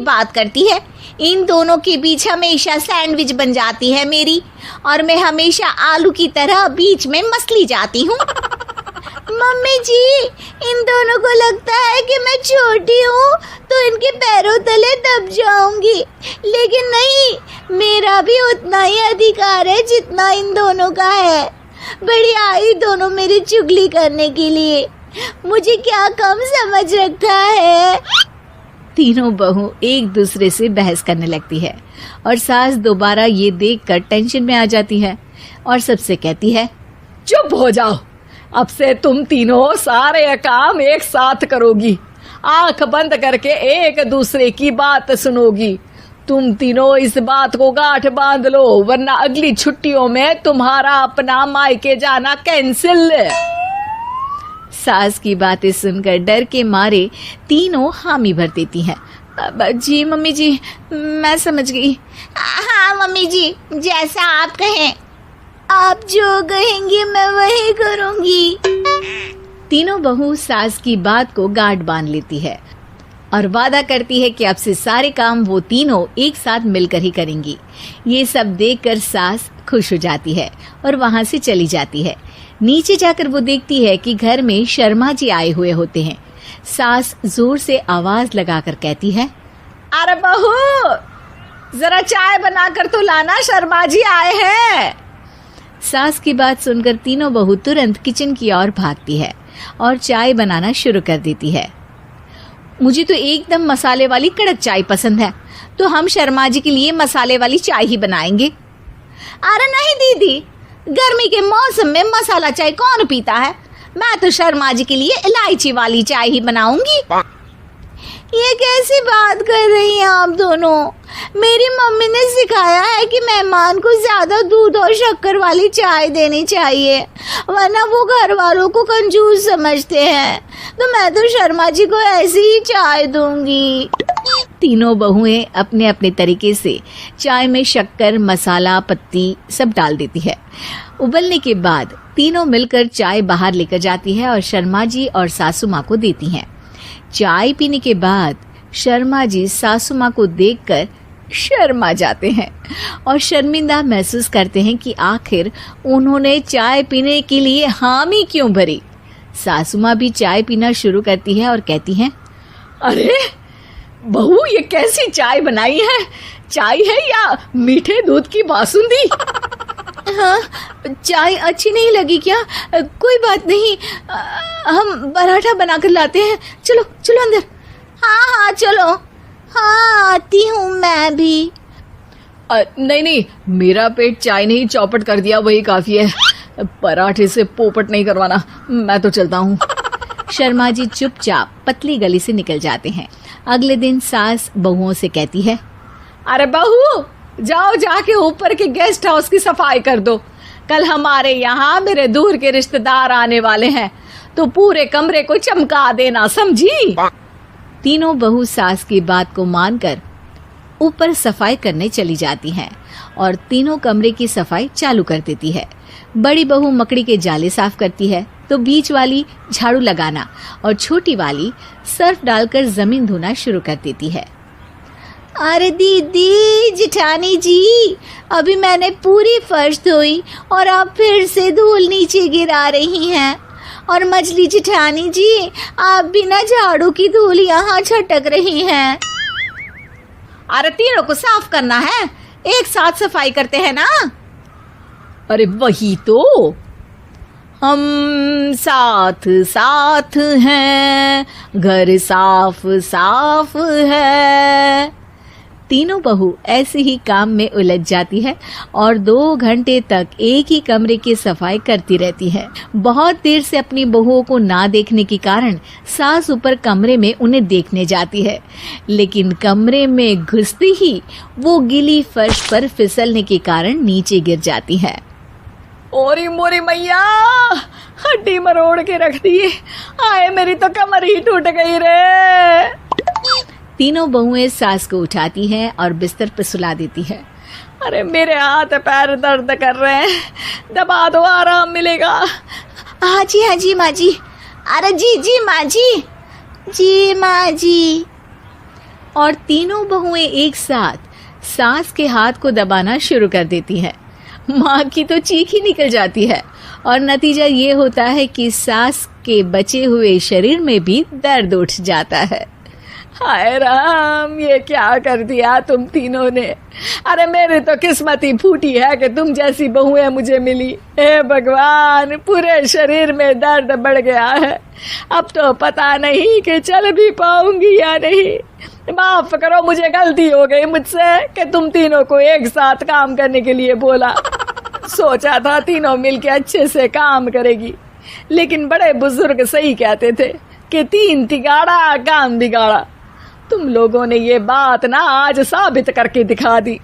की बात करती है। इन दोनों के बीच हमेशा सैंडविच बन जाती है मेरी, और मैं हमेशा आलू की तरह बीच में मसली जाती हूँ। मम्मी जी, इन दोनों को लगता है कि मैं छोटी हूँ तो इनके पैरों तले दब जाऊंगी, लेकिन नहीं, मेरा भी उतना ही अधिकार है जितना इन दोनों का है। बढ़िया आई दोनों मेरी चुगली करने के लिए, मुझे क्या कम समझ रखा है। तीनों बहू एक दूसरे से बहस करने लगती है और सास दोबारा ये देखकर टेंशन में आ जाती है और सबसे कहती है, चुप हो जाओ, अब से तुम तीनों सारे काम एक साथ करोगी, आंख बंद करके एक दूसरे की बात सुनोगी। तुम तीनों इस बात को गांठ बांध लो, वरना अगली छुट्टियों में तुम्हारा अपना मायके जाना कैंसिल। सास की बातें सुनकर डर के मारे तीनों हामी भर देती हैं। जी मम्मी जी, मैं समझ गई। हाँ मम्मी जी, जैसा आप कहें, आप जो कहेंगी मैं वही करूंगी। तीनों बहू सास की बात को गांठ बांध लेती है और वादा करती है कि अब से सारे काम वो तीनों एक साथ मिलकर ही करेंगी। ये सब देखकर सास खुश हो जाती है और वहां से चली जाती है। नीचे जाकर वो देखती है कि घर में शर्मा जी आए हुए होते हैं। सास जोर से आवाज लगाकर कहती है, अरे बहू, जरा चाय बनाकर तो लाना, शर्मा जी आए हैं। सास की बात सुनकर तीनों बहू तुरंत किचन की ओर भागती है और चाय बनाना शुरू कर देती है। मुझे तो एकदम मसाले वाली कड़क चाय पसंद है, तो हम शर्मा जी के लिए मसाले वाली चाय ही बनाएंगे। अरे नहीं दीदी, गर्मी के मौसम में मसाला चाय कौन पीता है? मैं तो शर्मा जी के लिए इलायची वाली चाय ही बनाऊंगी। ये कैसी बात कर रही हैं आप दोनों? मेरी मम्मी ने सिखाया है कि मेहमान को ज्यादा दूध और शक्कर वाली चाय देनी चाहिए, वरना वो घर वालों को कंजूस समझते हैं। तो मैं तो शर्मा जी को ऐसी ही चाय दूंगी। तीनों बहुएं अपने अपने तरीके से चाय में शक्कर, मसाला, पत्ती सब डाल देती है। उबलने के बाद तीनों मिलकर चाय बाहर लेकर जाती है और शर्मा जी और सासू माँ को देती हैं। चाय पीने के बाद शर्मा जी सासू माँ को देखकर शर्मा जाते हैं और शर्मिंदा महसूस करते हैं कि आखिर उन्होंने चाय पीने के लिए हामी क्यों भरी। सासू माँ भी चाय पीना शुरू करती है और कहती हैं, अरे बहू, ये कैसी चाय बनाई है? चाय है या मीठे दूध की बासुंदी? हाँ, चाय अच्छी नहीं लगी क्या? कोई बात नहीं, हम पराठा बनाकर लाते हैं। चलो चलो अंदर। हाँ हाँ चलो। हाँ आती हूँ मैं भी। नहीं नहीं, मेरा पेट चाय ने ही चौपट कर दिया, वही काफी है। पराठे से पोपट नहीं करवाना, मैं तो चलता हूँ। शर्मा जी चुपचाप पतली गली से निकल जाते हैं। अगले दिन सास बहुओं से कहती है, अरे बहू, जाओ जाके ऊपर के गेस्ट हाउस की सफाई कर दो। कल हमारे यहाँ मेरे दूर के रिश्तेदार आने वाले हैं, तो पूरे कमरे को चमका देना, समझी? तीनों बहू सास की बात को मानकर ऊपर सफाई करने चली जाती हैं और तीनों कमरे की सफाई चालू कर देती है। बड़ी बहू मकड़ी के जाले साफ करती है, तो बीच वाली झाड़ू लगाना और छोटी वाली सर्फ डालकर जमीन धोना शुरू कर देती है। अरे दीदी, जिठानी जी, अभी मैंने पूरी फर्श धोई और आप फिर से धूल नीचे गिरा रही हैं। और मछली जिठानी जी, आप बिना झाड़ू की धूल यहाँ छटक रही हैं। अरे तीनों को साफ करना है, एक साथ सफाई करते हैं ना। अरे वही तो, हम साथ साथ हैं, घर साफ साफ है। तीनों बहू ऐसे ही काम में उलझ जाती है और 2 घंटे तक एक ही कमरे की सफाई करती रहती है। बहुत देर से अपनी बहुओं को ना देखने के कारण सास ऊपर कमरे में उन्हें देखने जाती है, लेकिन कमरे में घुसती ही वो गीली फर्श पर फिसलने के कारण नीचे गिर जाती है। ओरी मोरी मैया, हड्डी मरोड़ के रख दी। आए, मेरी तो कमर ही टूट गई रे। तीनों बहुएं सास को उठाती हैं और बिस्तर पर सुला देती है। अरे मेरे हाथ पैर दर्द कर रहे हैं, दबा दो, आराम मिलेगा। हाँ जी माँ जी। अरे जी माँ जी, जी माँ जी। और तीनों बहुएं एक साथ सास के हाथ को दबाना शुरू कर देती हैं। माँ की तो चीख ही निकल जाती है और नतीजा ये होता है कि सास के बचे हुए शरीर में भी दर्द उठ जाता है। हाय राम, ये क्या कर दिया तुम तीनों ने। अरे मेरी तो किस्मत ही फूटी है कि तुम जैसी बहुएं मुझे मिली। हे भगवान, पूरे शरीर में दर्द बढ़ गया है। अब तो पता नहीं कि चल भी पाऊंगी या नहीं। माफ करो, मुझे गलती हो गई मुझसे कि तुम तीनों को एक साथ काम करने के लिए बोला। सोचा था तीनों मिलके अच्छे से काम करेगी, लेकिन बड़े बुजुर्ग सही कहते थे कि 3 तिगाड़ा काम बिगाड़ा। तुम लोगों ने ये बात ना आज साबित करके दिखा दी।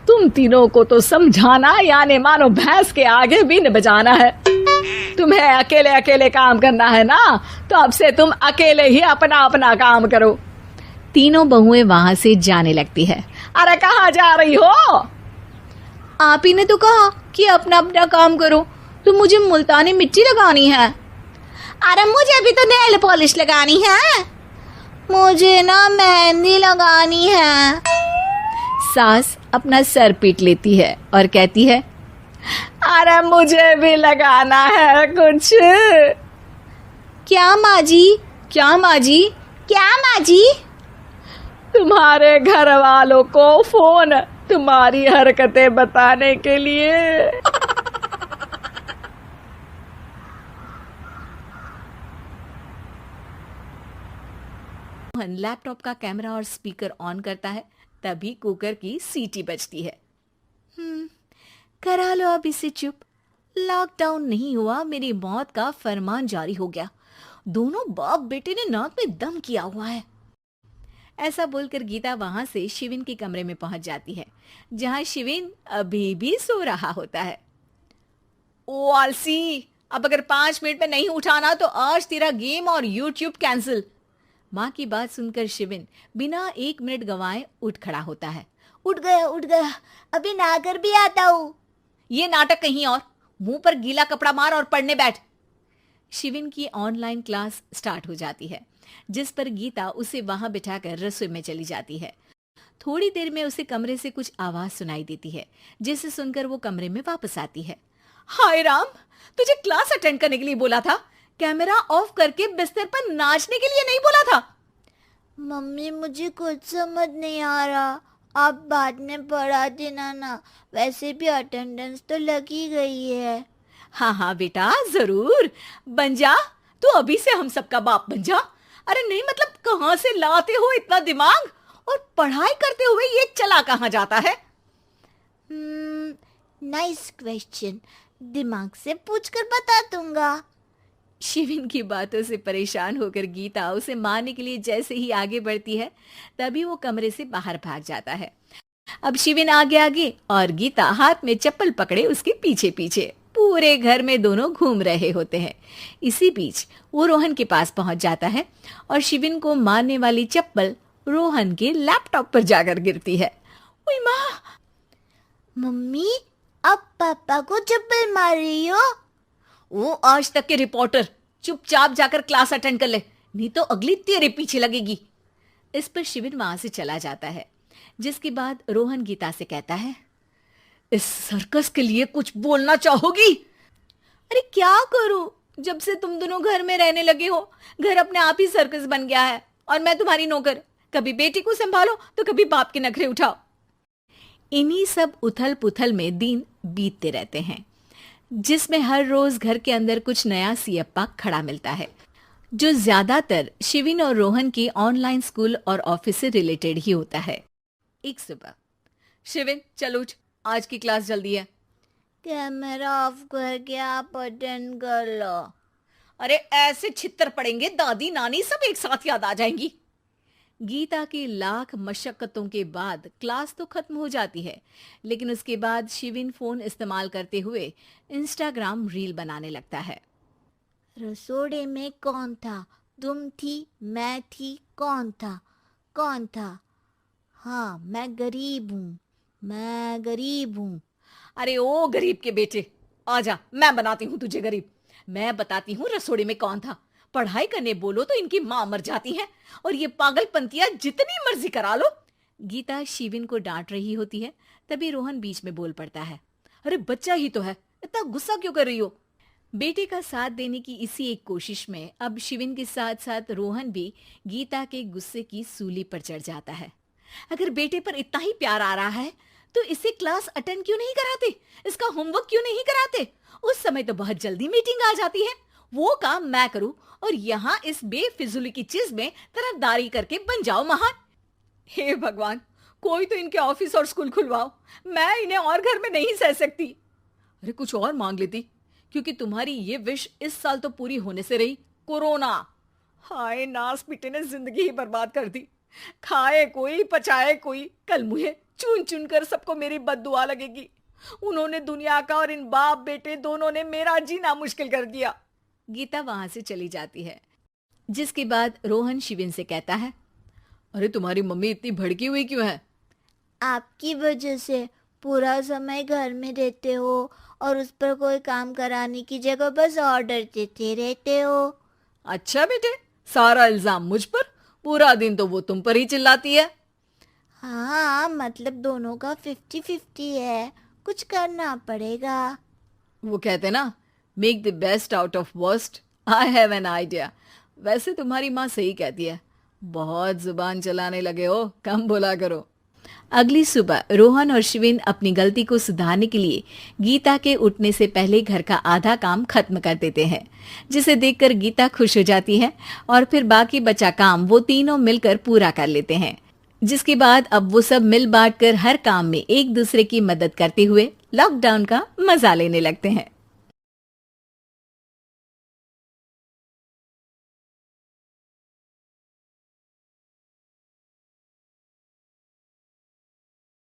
तुम तीनों को तो समझाना यानी मानो भैंस के आगे बीन बजाना है। तुम्हें अकेले अकेले काम करना है ना, तो अब से तुम अकेले ही अपना अपना काम करो। तीनों बहुएं वहां से जाने लगती है। अरे कहाँ जा रही हो? आप ही ने तो कहा कि अपना अपना काम करो, तो मुझे मुल्तानी मिट्टी लगानी है। अरे मुझे भी तो नेल पॉलिश लगानी है। मुझे ना मेहंदी लगानी है। सास अपना सर पीट लेती है और कहती है, अरे मुझे भी लगाना है कुछ। क्या माँ जी? क्या माँ जी? क्या माँ जी? तुम्हारे घर वालों को फोन तुम्हारी हरकतें बताने के लिए। मोहन लैपटॉप का कैमरा और स्पीकर ऑन करता है, तभी कुकर की सीटी बजती है। करा लो अब इसे चुप। लॉकडाउन नहीं हुआ, मेरी मौत का फरमान जारी हो गया। दोनों बाप बेटे ने नाक में दम किया हुआ है। ऐसा बोलकर गीता वहां से शिविन के कमरे में पहुंच जाती है, जहां शिविन अभी भी सो रहा होता है। ओ आलसी, अब अगर 5 मिनट में नहीं उठाना तो आज तेरा गेम और यूट्यूब कैंसिल। माँ की बात सुनकर शिविन बिना 1 मिनट गंवाए उठ खड़ा होता है। उठ गया, अभी नागर भी आता हूँ। ये नाटक कहीं और, मुंह पर गीला कपड़ा मार और पढ़ने बैठ। शिविन की ऑनलाइन क्लास स्टार्ट हो जाती है, जिस पर गीता उसे वहां बिठाकर रसोई में चली जाती है। थोड़ी देर में उसे कमरे से कुछ आवाज सुनाई देती है, जिसे सुनकर वो कमरे में वापस आती है। हाय राम, तुझे क्लास अटेंड करने के लिए बोला था, कैमरा ऑफ करके बिस्तर पर नाचने के लिए नहीं बोला था। मम्मी मुझे कुछ समझ नहीं आ रहा, आप बाद में पढ़ा देना ना, वैसे भी अटेंडेंस तो लगी गई है। हाँ बेटा, जरूर बन जा, तू अभी से हम सबका बाप बन जा। अरे नहीं मतलब कहाँ से लाते हो इतना दिमाग, और पढ़ाई करते हुए ये चला कहाँ जाता है? नाइस क्वेश्चन, दिमाग से पूछकर बता दूंगा। शिविन की बातों से परेशान होकर गीता उसे मारने के लिए जैसे ही आगे बढ़ती है, तभी वो कमरे से बाहर भाग जाता है। अब शिविन आगे आगे और गीता हाथ में चप्पल पकड़े उसके पीछे पीछे पूरे घर में दोनों घूम रहे होते हैं। इसी बीच वो रोहन के पास पहुंच जाता है और शिविन को मारने वाली चप्पल रोहन के लैपटॉप पर जाकर गिरती है। ओए माँ! मम्मी, अब पापा को चप्पल मार रही हो? वो आज तक के रिपोर्टर, चुपचाप जाकर क्लास अटेंड कर ले, नहीं तो अगली तेरे पीछे लगेगी। इस पर शिविन वहां से चला जाता है, जिसके बाद रोहन गीता से कहता है, इस सर्कस के लिए कुछ बोलना चाहोगी? अरे क्या करूं, जब से तुम दोनों घर में रहने लगे हो, घर अपने आप ही सर्कस बन गया है और मैं तुम्हारी नौकर। कभी बेटी को संभालो तो कभी बाप के नखरे उठाओ। इन्हीं सब उथल पुथल में दिन बीतते रहते हैं, जिसमें हर रोज घर के अंदर कुछ नया सियप्पा खड़ा मिलता है, जो ज्यादातर शिविन और रोहन की ऑनलाइन स्कूल और ऑफिस से रिलेटेड ही होता है। एक सुबह, शिविन चल उठ, आज की क्लास जल्दी है। कैमरा ऑफ करके आप अटेंड कर लो। अरे ऐसे छित्तर पड़ेंगे, दादी नानी सब एक साथ याद आ जाएंगी। गीता की लाख मशक्कतों के बाद क्लास तो खत्म हो जाती है, लेकिन उसके बाद शिविन फोन इस्तेमाल करते हुए इंस्टाग्राम रील बनाने लगता है। रसोड़े में कौन था? तुम थी, मैं थी, कौन था? कौन था? हाँ, मैं गरीब हूँ, मैं गरीब हूँ। अरे ओ गरीब के बेटे, आजा, मैं बनाती हूँ तुझे गरीब। मैं बताती हूँ रसोड़े में कौन था। पढ़ाई करने बोलो तो इनकी माँ मर जाती है और ये पागलपंतियां जितनी मर्जी करा लो। गीता शिविन को डांट रही होती है, तभी रोहन बीच में बोल पड़ता है, अरे बच्चा ही तो है, इतना गुस्सा क्यों कर रही हो। बेटे का साथ देने की इसी एक कोशिश में अब शिविन के साथ साथ रोहन भी गीता के गुस्से की सूली पर चढ़ जाता है। अगर बेटे पर इतना ही प्यार आ रहा है तो इसे क्लास अटेंड क्यों नहीं कराते, इसका होमवर्क क्यों नहीं कराते। उस समय तो बहुत जल्दी मीटिंग आ जाती है, वो काम मैं करूं और यहाँ इस बेफिजूली की चीज में तरफदारी करके बन जाओ महान। हे भगवान, कोई तो इनके ऑफिस और स्कूल खुलवाओ, मैं इन्हें और घर में नहीं सह सकती। अरे कुछ और मांग लेती, क्योंकि तुम्हारी ये विश इस साल तो पूरी होने से रही, कोरोना। हाय, नास पीटे ने जिंदगी ही बर्बाद कर दी। खाए कोई पचाए कोई, कल मुझे चुन चुन कर सबको मेरी बद्दुआ लगेगी। उन्होंने दुनिया का और इन बाप बेटे दोनों ने मेरा जीना मुश्किल कर दिया। गीता वहां से चली जाती है, जिसके बाद रोहन शिविन से कहता है, अरे तुम्हारी मम्मी इतनी भड़की हुई क्यों है। आपकी वजह से पूरा समय घर में रहते हो और उस पर कोई काम कराने की जगह बस ऑर्डर देते रहते हो। अच्छा बेटे, सारा इल्जाम मुझ पर, पूरा दिन तो वो तुम पर ही चिल्लाती है। हाँ, मतलब दोनों का 50-50 है, कुछ करना पड़ेगा। वो कहते ना, make the best out of worst. I have an idea. वैसे तुम्हारी माँ सही कहती है, बहुत जुबान चलाने लगे हो, कम बोला करो। अगली सुबह रोहन और शिविन अपनी गलती को सुधारने के लिए गीता के उठने से पहले घर का आधा काम खत्म कर देते हैं, जिसे देखकर गीता खुश हो जाती है और फिर बाकी बचा काम वो तीनों मिलकर पूरा कर लेते हैं। जिसके बाद अब वो सब मिल बांट कर हर काम में एक दूसरे की मदद करते हुए लॉकडाउन का मजा लेने लगते हैं।